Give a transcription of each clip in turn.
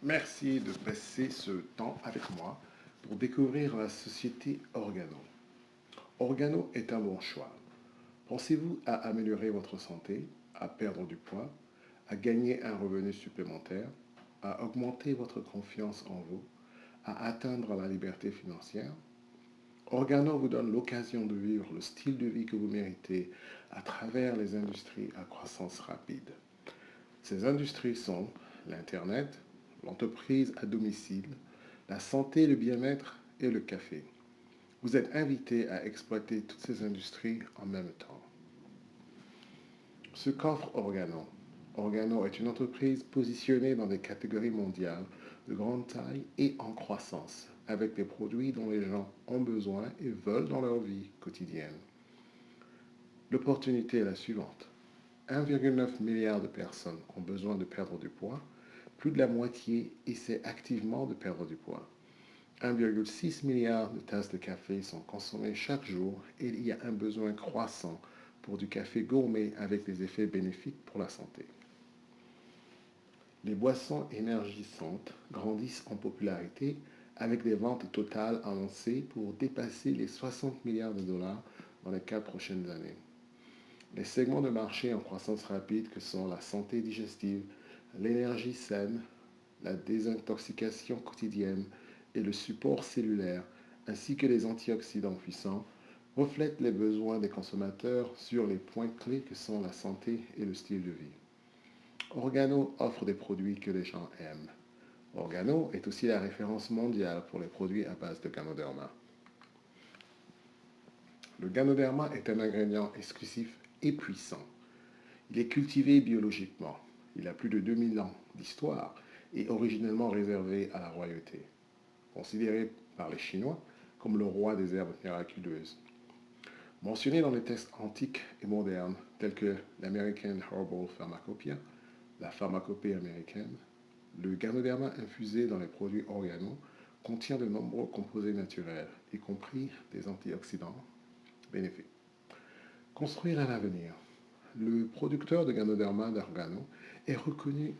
Merci de passer ce temps avec moi pour découvrir la société Organo. Organo est un bon choix. Pensez-vous à améliorer votre santé, à perdre du poids, à gagner un revenu supplémentaire, à augmenter votre confiance en vous, à atteindre la liberté financière? Organo vous donne l'occasion de vivre le style de vie que vous méritez à travers les industries à croissance rapide. Ces industries sont l'Internet, l'entreprise à domicile, la santé, le bien-être et le café. Vous êtes invité à exploiter toutes ces industries en même temps. Ce qu'offre Organo. Organo est une entreprise positionnée dans des catégories mondiales de grande taille et en croissance, avec des produits dont les gens ont besoin et veulent dans leur vie quotidienne. L'opportunité est la suivante. 1,9 milliard de personnes ont besoin de perdre du poids. Plus de la moitié essaie activement de perdre du poids. 1,6 milliard de tasses de café sont consommées chaque jour et il y a un besoin croissant pour du café gourmet avec des effets bénéfiques pour la santé. Les boissons énergisantes grandissent en popularité avec des ventes totales annoncées pour dépasser les 60 milliards de dollars dans les 4 prochaines années. Les segments de marché en croissance rapide que sont la santé digestive, l'énergie saine, la désintoxication quotidienne et le support cellulaire, ainsi que les antioxydants puissants, reflètent les besoins des consommateurs sur les points clés que sont la santé et le style de vie. Organo offre des produits que les gens aiment. Organo est aussi la référence mondiale pour les produits à base de Ganoderma. Le Ganoderma est un ingrédient exclusif et puissant. Il est cultivé biologiquement. Il a plus de 2000 ans d'histoire et originellement réservé à la royauté. Considéré par les Chinois comme le roi des herbes miraculeuses. Mentionné dans les textes antiques et modernes tels que l'American Herbal Pharmacopoeia, la pharmacopée américaine, le Ganoderma infusé dans les produits Organo contient de nombreux composés naturels, y compris des antioxydants bénéfiques. Construire un avenir. Le producteur de Ganoderma d'Organo est reconnu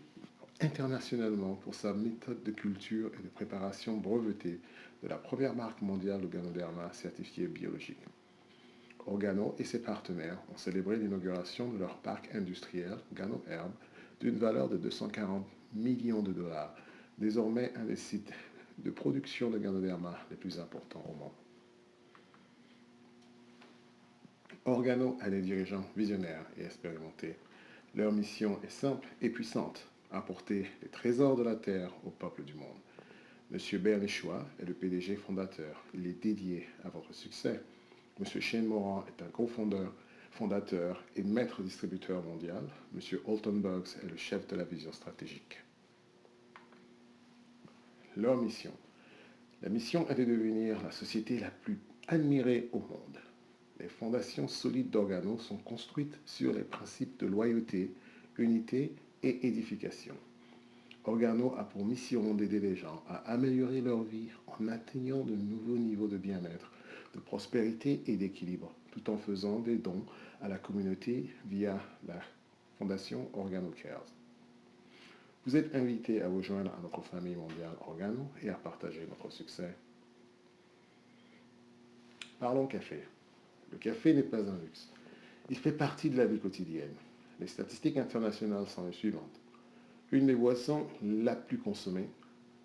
internationalement pour sa méthode de culture et de préparation brevetée de la première marque mondiale de Ganoderma certifiée biologique. Organo et ses partenaires ont célébré l'inauguration de leur parc industriel Gano Herb d'une valeur de 240 millions de dollars, désormais un des sites de production de Ganoderma les plus importants au monde. Organo a des dirigeants visionnaires et expérimentés. Leur mission est simple et puissante, apporter les trésors de la terre au peuple du monde. Monsieur Bernie Chua est le PDG fondateur. Il est dédié à votre succès. Monsieur Shane Moran est un fondateur et maître distributeur mondial. Monsieur Alton Bugs est le chef de la vision stratégique. Leur mission. La mission est de devenir la société la plus admirée au monde. Les fondations solides d'Organo sont construites sur les principes de loyauté, unité et édification. Organo a pour mission d'aider les gens à améliorer leur vie en atteignant de nouveaux niveaux de bien-être, de prospérité et d'équilibre, tout en faisant des dons à la communauté via la fondation Organo Cares. Vous êtes invité à vous joindre à notre famille mondiale Organo et à partager notre succès. Parlons café. Le café n'est pas un luxe. Il fait partie de la vie quotidienne. Les statistiques internationales sont les suivantes. Une des boissons la plus consommée,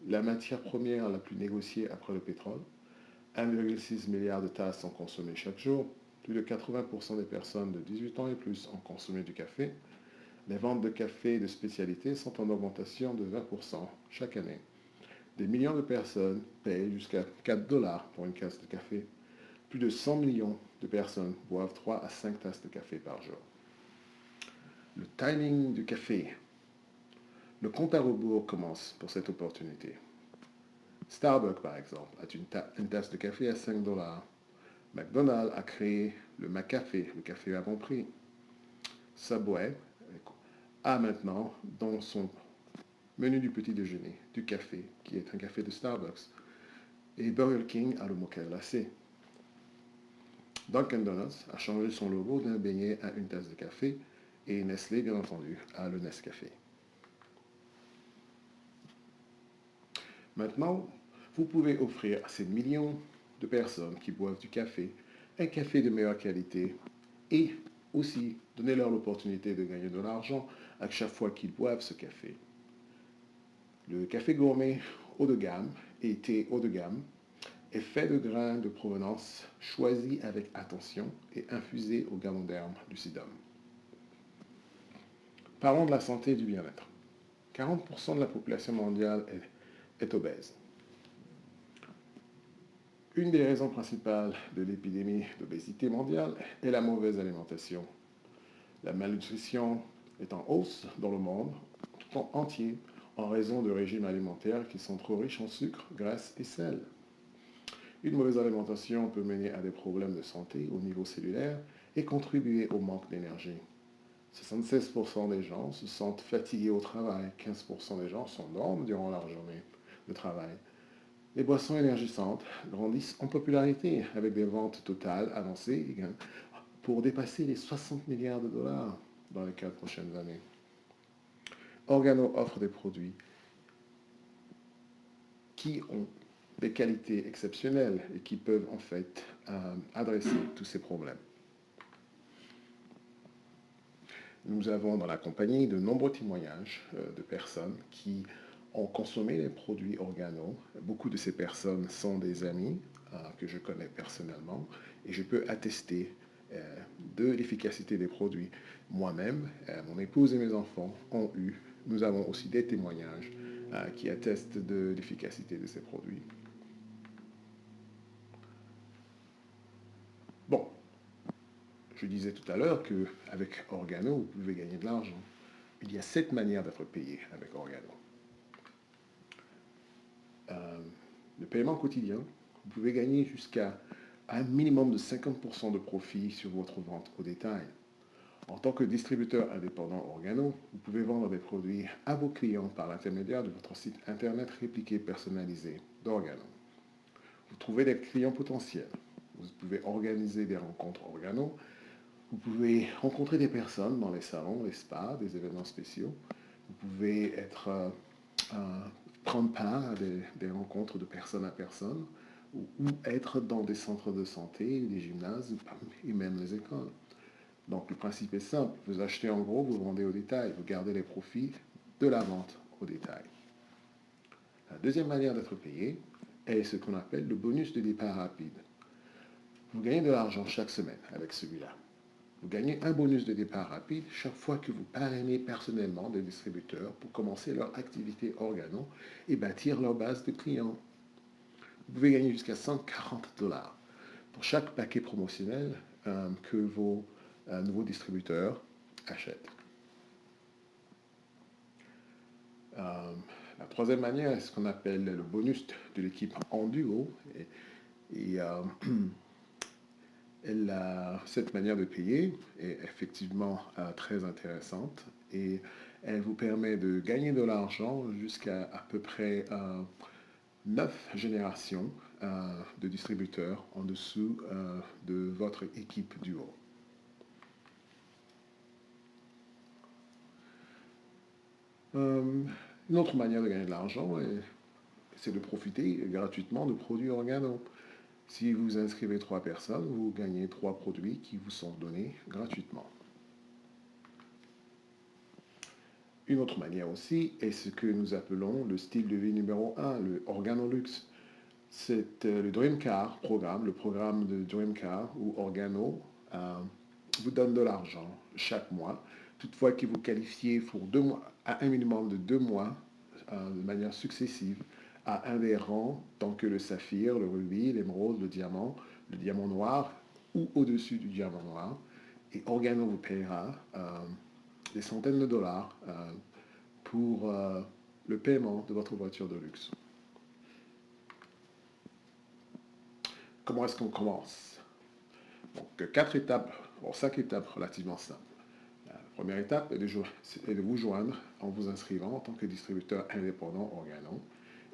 la matière première la plus négociée après le pétrole. 1,6 milliard de tasses sont consommées chaque jour. Plus de 80% des personnes de 18 ans et plus ont consommé du café. Les ventes de café de spécialité sont en augmentation de 20% chaque année. Des millions de personnes payent jusqu'à 4 dollars pour une tasse de café. Plus de 100 millions de personnes boivent 3 à 5 tasses de café par jour. Le timing du café. Le compte à rebours commence pour cette opportunité. Starbucks, par exemple, a une tasse de café à 5 dollars. McDonald's a créé le McCafé, le café à bon prix. Subway a maintenant dans son menu du petit déjeuner du café, qui est un café de Starbucks. Et Burger King a le mocha glacé. Dunkin' Donuts a changé son logo d'un beignet à une tasse de café et Nestlé, bien entendu, a le Nescafé. Maintenant, vous pouvez offrir à ces millions de personnes qui boivent du café un café de meilleure qualité et aussi donner leur l'opportunité de gagner de l'argent à chaque fois qu'ils boivent ce café. Le café gourmet haut de gamme et thé haut de gamme est fait de grains de provenance choisis avec attention et infusés au ganoderme lucidum. Parlons de la santé et du bien-être. 40% de la population mondiale est obèse. Une des raisons principales de l'épidémie d'obésité mondiale est la mauvaise alimentation. La malnutrition est en hausse dans le monde tout entier en raison de régimes alimentaires qui sont trop riches en sucre, graisse et sel. Une mauvaise alimentation peut mener à des problèmes de santé au niveau cellulaire et contribuer au manque d'énergie. 76% des gens se sentent fatigués au travail, 15% des gens s'endorment durant leur journée de travail. Les boissons énergisantes grandissent en popularité avec des ventes totales annoncées pour dépasser les 60 milliards de dollars dans les 4 prochaines années. Organo offre des produits qui ont des qualités exceptionnelles et qui peuvent en fait adresser tous ces problèmes. Nous avons dans la compagnie de nombreux témoignages de personnes qui ont consommé les produits Organo. Beaucoup de ces personnes sont des amis que je connais personnellement et je peux attester de l'efficacité des produits. Moi-même, mon épouse et mes enfants ont eu. Nous avons aussi des témoignages qui attestent de l'efficacité de ces produits. Bon, je disais tout à l'heure qu'avec Organo, vous pouvez gagner de l'argent. Il y a 7 manières d'être payé avec Organo. Le paiement quotidien, vous pouvez gagner jusqu'à un minimum de 50% de profit sur votre vente au détail. En tant que distributeur indépendant Organo, vous pouvez vendre des produits à vos clients par l'intermédiaire de votre site internet répliqué personnalisé d'Organo. Vous trouvez des clients potentiels. Vous pouvez organiser des rencontres Organo. Vous pouvez rencontrer des personnes dans les salons, les spas, des événements spéciaux. Vous pouvez prendre part à des rencontres de personne à personne ou être dans des centres de santé, des gymnases et même les écoles. Donc le principe est simple, vous achetez en gros, vous vendez au détail, vous gardez les profits de la vente au détail. La deuxième manière d'être payé est ce qu'on appelle le bonus de départ rapide. Vous gagnez de l'argent chaque semaine avec celui-là. Vous gagnez un bonus de départ rapide chaque fois que vous parrainez personnellement des distributeurs pour commencer leur activité Organo et bâtir leur base de clients. Vous pouvez gagner jusqu'à 140 dollars pour chaque paquet promotionnel que vos nouveaux distributeurs achètent. La troisième manière est ce qu'on appelle le bonus de l'équipe en duo. Cette manière de payer est effectivement très intéressante et elle vous permet de gagner de l'argent jusqu'à peu près 9 générations de distributeurs en dessous de votre équipe duo. Une autre manière de gagner de l'argent, c'est de profiter gratuitement de produits Organo. Si vous inscrivez 3 personnes, vous gagnez 3 produits qui vous sont donnés gratuitement. Une autre manière aussi est ce que nous appelons le style de vie numéro 1, le Organolux. C'est le Dream Car programme, le programme de Dream Car où Organo vous donne de l'argent chaque mois. Toutefois que vous qualifiez pour 2 mois, à un minimum de 2 mois de manière successive à un des rangs tant que le saphir, le rubis, l'émeraude, le diamant noir ou au-dessus du diamant noir. Et Organo vous paiera des centaines de dollars pour le paiement de votre voiture de luxe. Comment est-ce qu'on commence? Donc, 4 étapes, 5 étapes relativement simples. La première étape est de vous joindre en vous inscrivant en tant que distributeur indépendant Organo.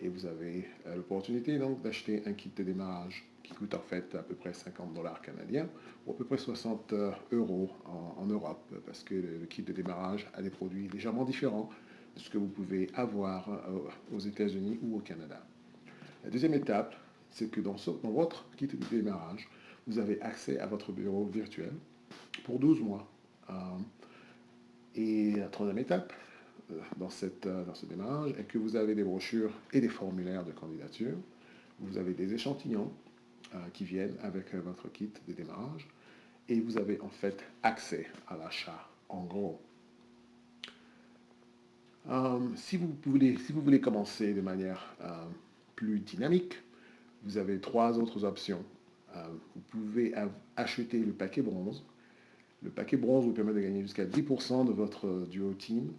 Et vous avez l'opportunité donc d'acheter un kit de démarrage qui coûte en fait à peu près 50 dollars canadiens ou à peu près 60 euros en Europe parce que le kit de démarrage a des produits légèrement différents de ce que vous pouvez avoir aux États-Unis ou au Canada. La deuxième étape, c'est que dans votre kit de démarrage, vous avez accès à votre bureau virtuel pour 12 mois. Et la troisième étape dans ce démarrage est que vous avez des brochures et des formulaires de candidature. Vous avez des échantillons qui viennent avec votre kit de démarrage et vous avez en fait accès à l'achat en gros. Si vous voulez commencer de manière plus dynamique, vous avez trois autres options. Vous pouvez acheter le paquet bronze. Le paquet bronze vous permet de gagner jusqu'à 10% de votre duo team,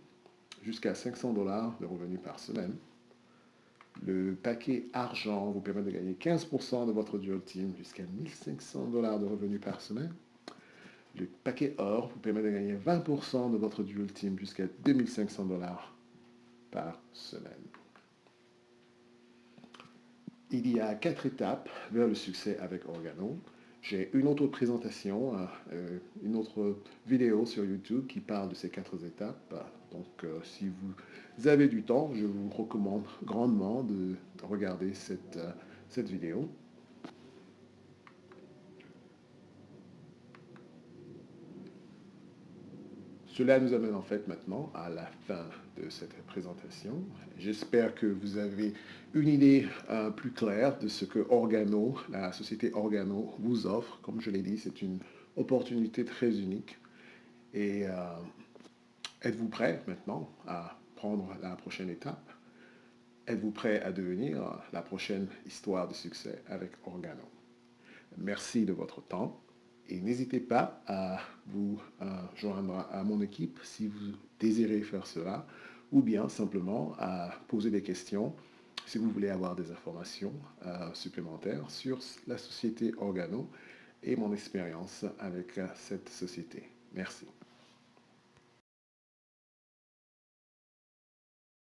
jusqu'à 500 $ de revenus par semaine. Le paquet argent vous permet de gagner 15% de votre duo team, jusqu'à 1500 $ de revenus par semaine. Le paquet or vous permet de gagner 20% de votre dual team, jusqu'à 2500 $ par semaine. Il y a 4 étapes vers le succès avec Organo. J'ai une autre présentation, une autre vidéo sur YouTube qui parle de ces 4 étapes. Donc, si vous avez du temps, je vous recommande grandement de regarder cette vidéo. Cela nous amène en fait maintenant à la fin de cette présentation. J'espère que vous avez une idée plus claire de ce que Organo, la société Organo, vous offre. Comme je l'ai dit, c'est une opportunité très unique. Et êtes-vous prêt maintenant à prendre la prochaine étape? Êtes-vous prêt à devenir la prochaine histoire de succès avec Organo? Merci de votre temps. Et n'hésitez pas à vous joindre à mon équipe si vous désirez faire cela, ou bien simplement à poser des questions si vous voulez avoir des informations supplémentaires sur la société Organo et mon expérience avec cette société. Merci.